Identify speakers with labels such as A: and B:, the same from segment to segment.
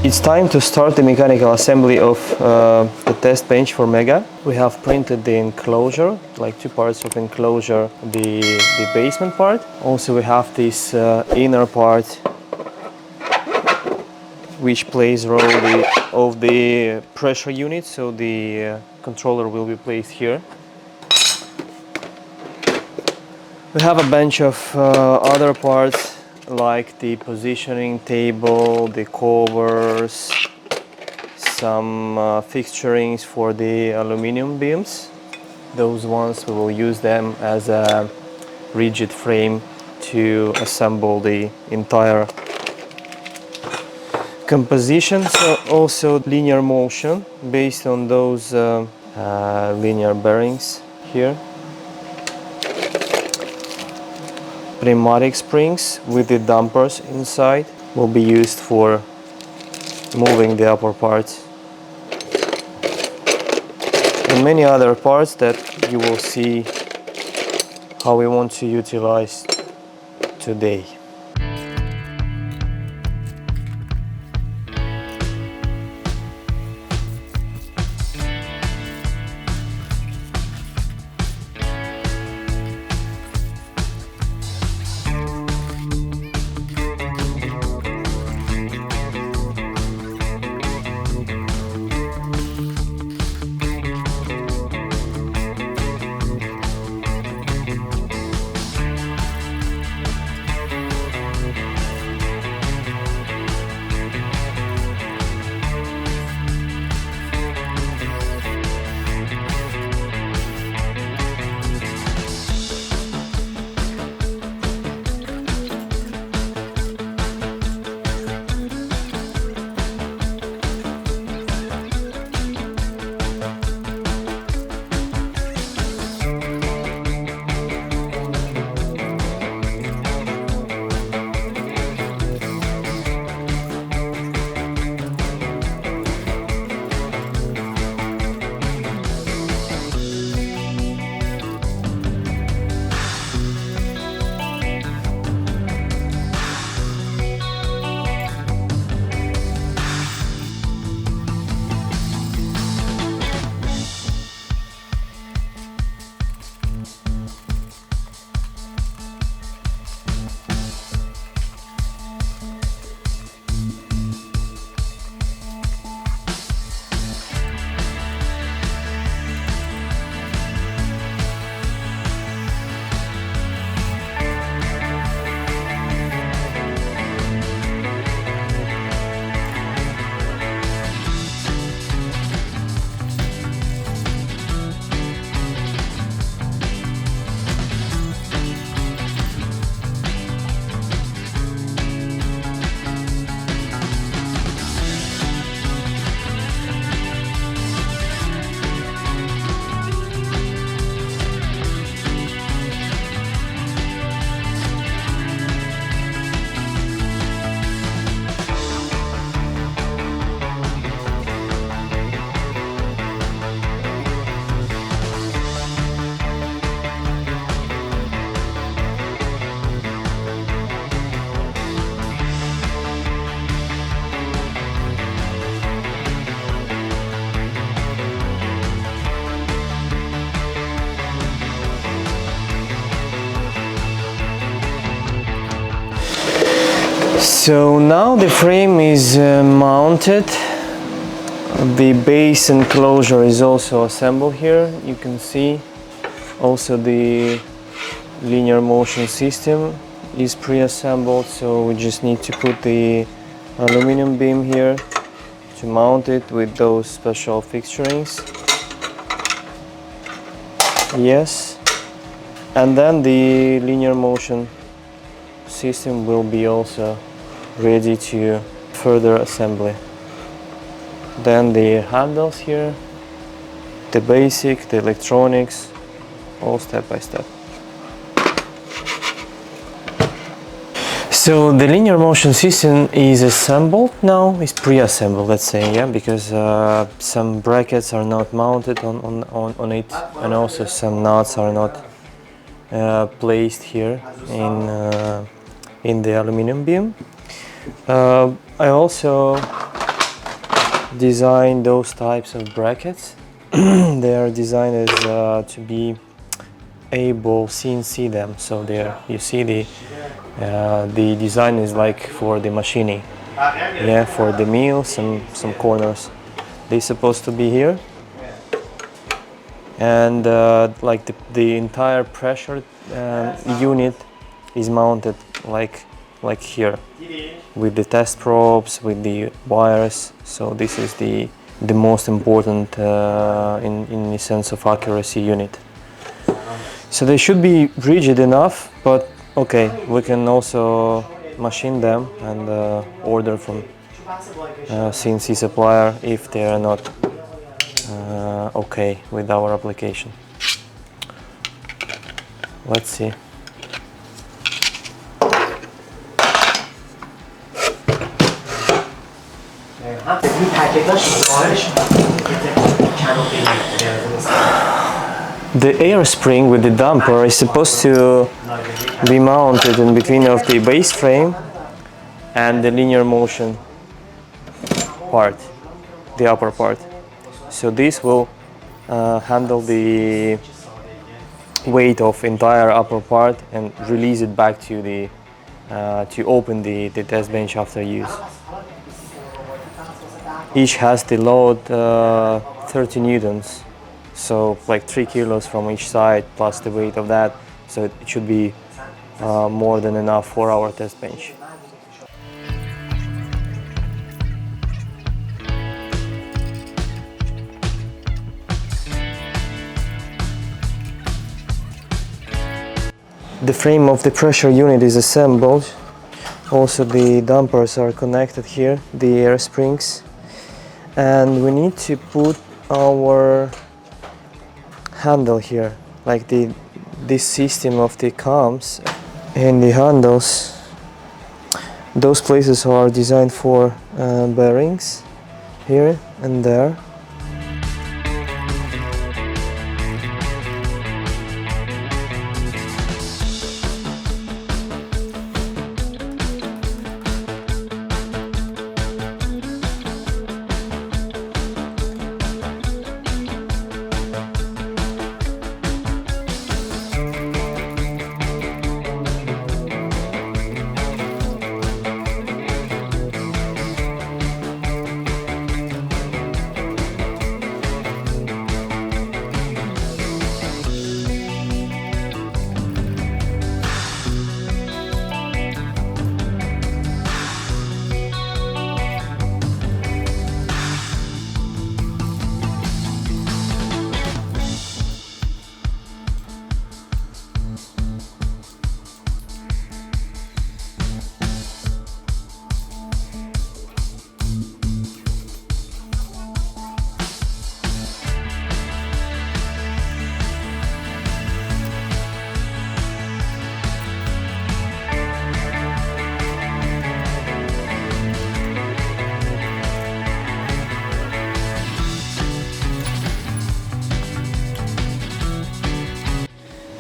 A: It's time to start the mechanical assembly of the test bench for Mega. We have printed the enclosure, like two parts of enclosure, the basement part. Also we have this inner part which plays role of the pressure unit, so the controller will be placed here. We have a bunch of other parts like the positioning table, the covers, some fixturings for the aluminum beams. Those ones we will use them as a rigid frame to assemble the entire composition. So also linear motion based on those linear bearings here. Pneumatic springs with the dampers inside will be used for moving the upper parts, and many other parts that you will see how we want to utilize today. So now the frame is mounted. The base enclosure is also assembled here. You can see also the linear motion system is pre-assembled, so we just need to put the aluminum beam here to mount it with those special fixturings. Yes, and then the linear motion system will be also ready to further assembly. Then the handles here, the basic, the electronics, all step by step. So the linear motion system is assembled now, is pre-assembled, let's say, yeah, because some brackets are not mounted on it, and also some nuts are not placed here in the aluminum beam. I also design those types of brackets. They are designed as to be able CNC them. So there you see the design is like for the machining. Yeah, for the mills and some corners. They're supposed to be here. And like the entire pressure unit is mounted like here, with the test probes, with the wires. So this is the most important in the sense of accuracy unit. So they should be rigid enough, but okay, we can also machine them and order from CNC supplier if they are not okay with our application. Let's see. The air spring with the damper is supposed to be mounted in between of the base frame and the linear motion part, the upper part. So this will handle the weight of entire upper part and release it back to the to open the test bench after use. Each has the load 30 newtons, so like 3 kilos from each side plus the weight of that, so it should be more than enough for our test bench. The frame of the pressure unit is assembled. Also the dampers are connected here, the air springs. And we need to put our handle here, like this system of the cams and the handles. Those places are designed for bearings here and there.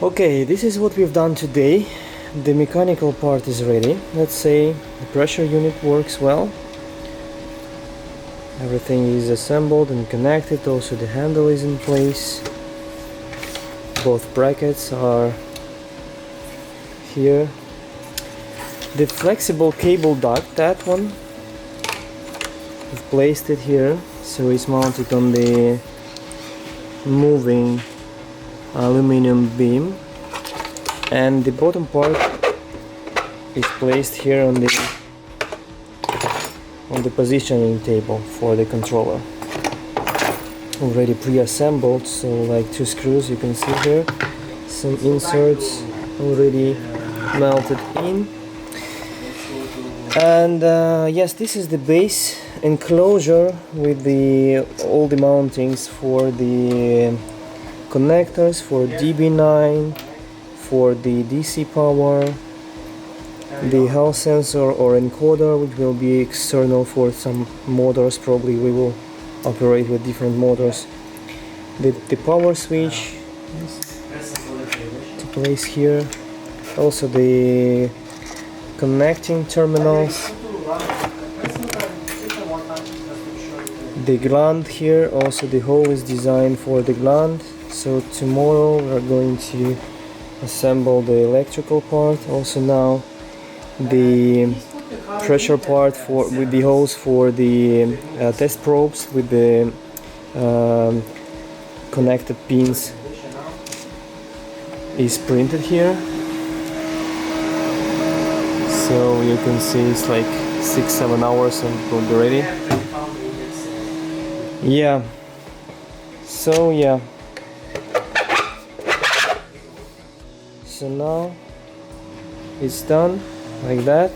A: Okay, this is what we've done today. The mechanical part is ready. Let's say the pressure unit works well. Everything is assembled and connected. Also the handle is in place. Both brackets are here. The flexible cable duct, that one, we've placed it here, so it's mounted on the moving aluminum beam, and the bottom part is placed here on the positioning table for the controller. Already pre-assembled, so like 2 screws you can see here, some inserts already melted in, and yes, this is the base enclosure with all the mountings for the connectors, for DB9, for the DC power, the Hall sensor or encoder, which will be external for some motors. Probably we will operate with different motors. The power switch to place here. Also the connecting terminals, the gland here, also the hole is designed for the gland. So tomorrow we're going to assemble the electrical part. Also now the pressure part for with the holes for the test probes with the connected pins is printed here. So you can see it's like 6-7 hours and it will be ready. Yeah. So yeah. So now it's done like that.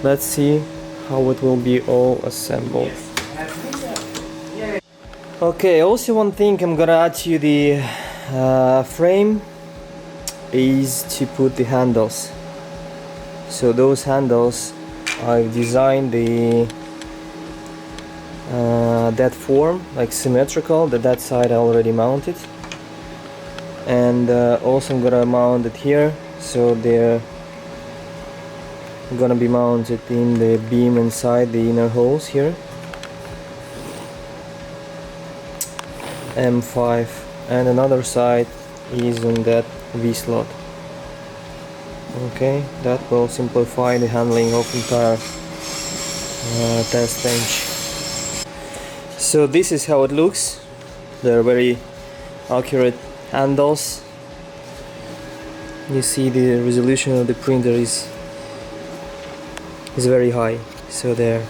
A: Let's see how it will be all assembled. Okay, also one thing I'm gonna add to the frame is to put the handles. So those handles, I've designed the that form, like symmetrical, that side I already mounted, and also I'm gonna mount it here, so they're gonna be mounted in the beam inside the inner holes here. M5, and another side is on that V slot. Okay, that will simplify the handling of entire test bench. So this is how it looks. They're very accurate handles. You see the resolution of the printer is very high, so they're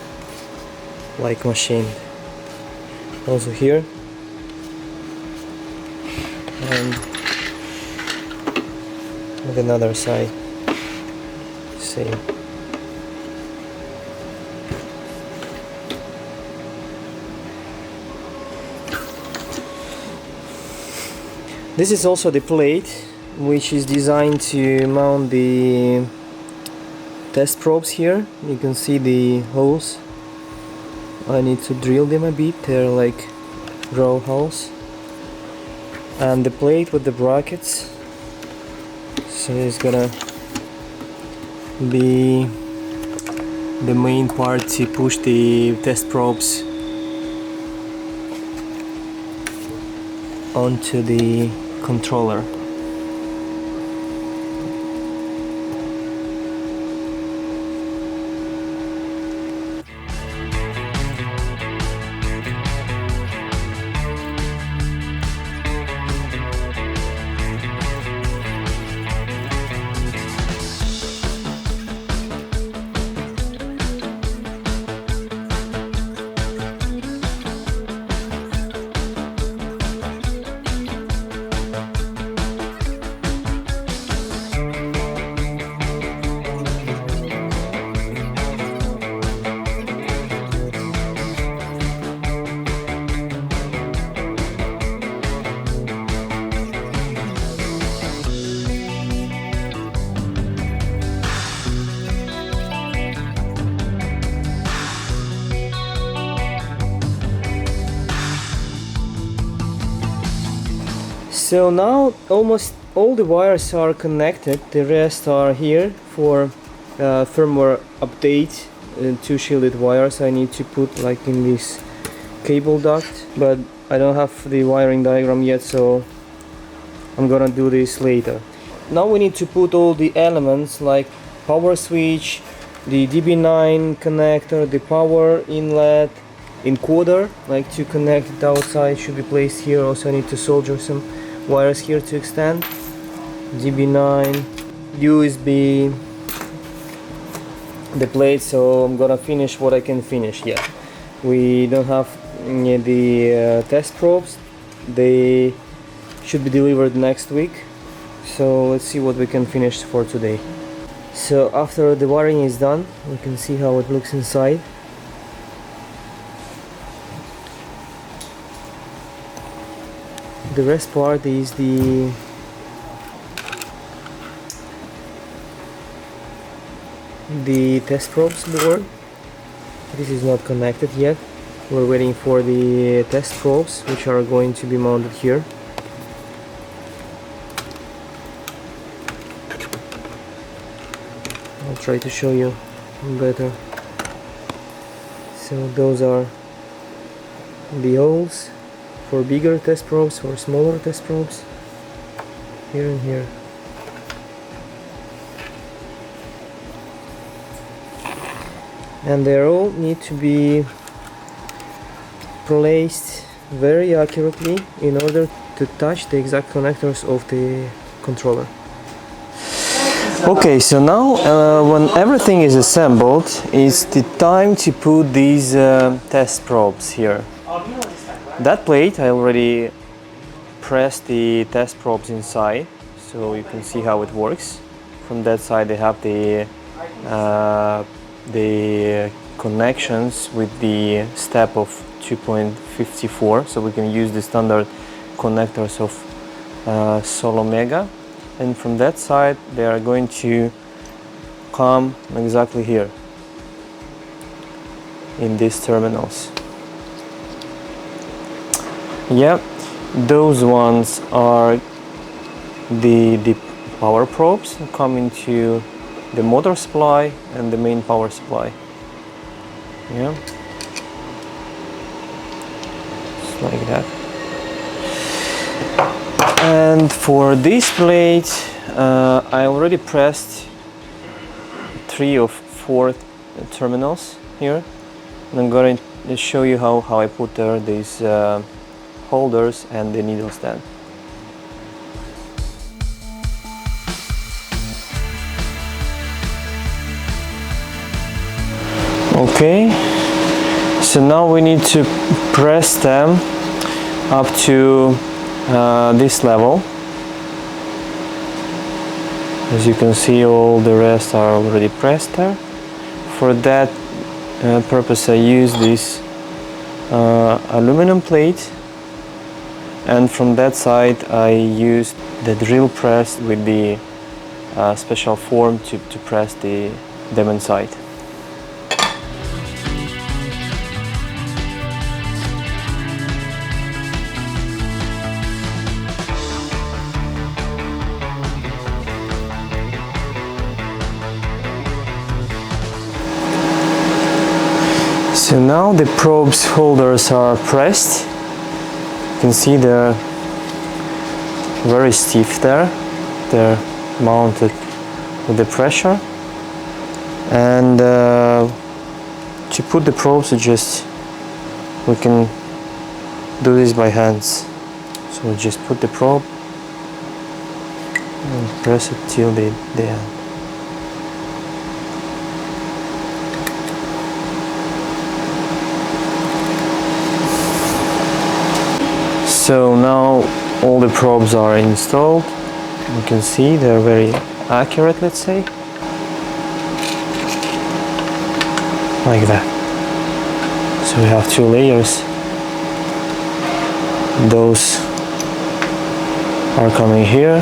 A: like machined. Also here, and with another side, same. This is also the plate, which is designed to mount the test probes here. You can see the holes. I need to drill them a bit, they're like row holes. And the plate with the brackets, so it's gonna be the main part to push the test probes onto the controller. So now almost all the wires are connected, the rest are here for firmware update. Two shielded wires I need to put like in this cable duct, but I don't have the wiring diagram yet, so I'm gonna do this later. Now we need to put all the elements like power switch, the DB9 connector, the power inlet, encoder, like to connect it outside, should be placed here. Also I need to solder some wires here to extend. DB9, USB, the plate, so I'm gonna finish what I can finish. Yeah, we don't have the test probes, they should be delivered next week, so let's see what we can finish for today. So after the wiring is done, we can see how it looks inside. The rest part is the test probes board. This is not connected yet. We're waiting for the test probes, which are going to be mounted here. I'll try to show you better. So those are the holes for bigger test probes, for smaller test probes, here and here. And they all need to be placed very accurately in order to touch the exact connectors of the controller. Okay, so now when everything is assembled, it's the time to put these test probes here. That plate, I already pressed the test probes inside, so you can see how it works. From that side they have the connections with the step of 2.54, so we can use the standard connectors of Sol Omega. And from that side they are going to come exactly here in these terminals. Yeah, those ones are the power probes coming to the motor supply and the main power supply. Yeah, just like that. And for this plate, I already pressed 3 of 4 terminals here, and I'm going to show you how I put there these holders and the needle stand. Okay, so now we need to press them up to this level. As you can see, all the rest are already pressed there. For that purpose I use this aluminum plate, and from that side I used the drill press with the special form to press them inside. So now the probes holders are pressed. You can see they're very stiff there. They're mounted with the pressure. And to put the probes, we can do this by hands. So we just put the probe and press it till the end. So now all the probes are installed. You can see they're very accurate, let's say. Like that. So we have 2 layers. Those are coming here.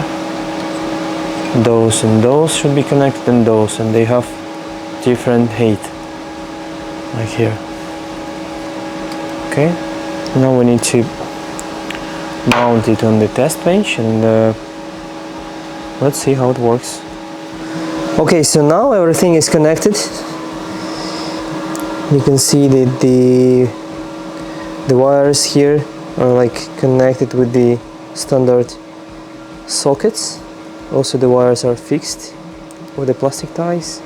A: Those and those should be connected, and those, and they have different height. Like here. Okay. Now we need to mount it on the test bench, and let's see how it works. Okay, so now everything is connected. You can see that the wires here are like connected with the standard sockets. Also the wires are fixed with the plastic ties.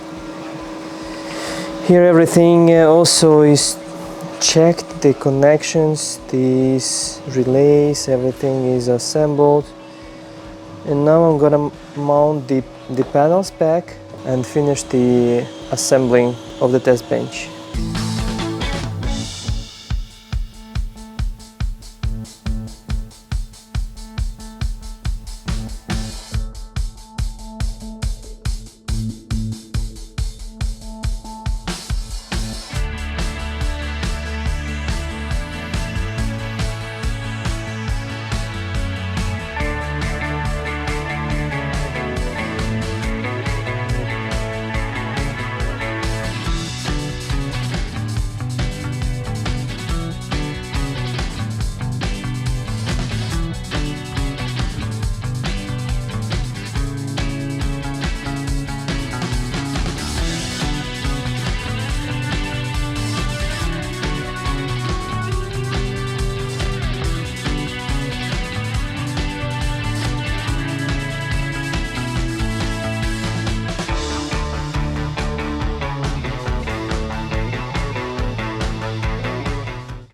A: Here everything also is checked, the connections, these relays, everything is assembled. And now I'm gonna mount the panels back and finish the assembling of the test bench.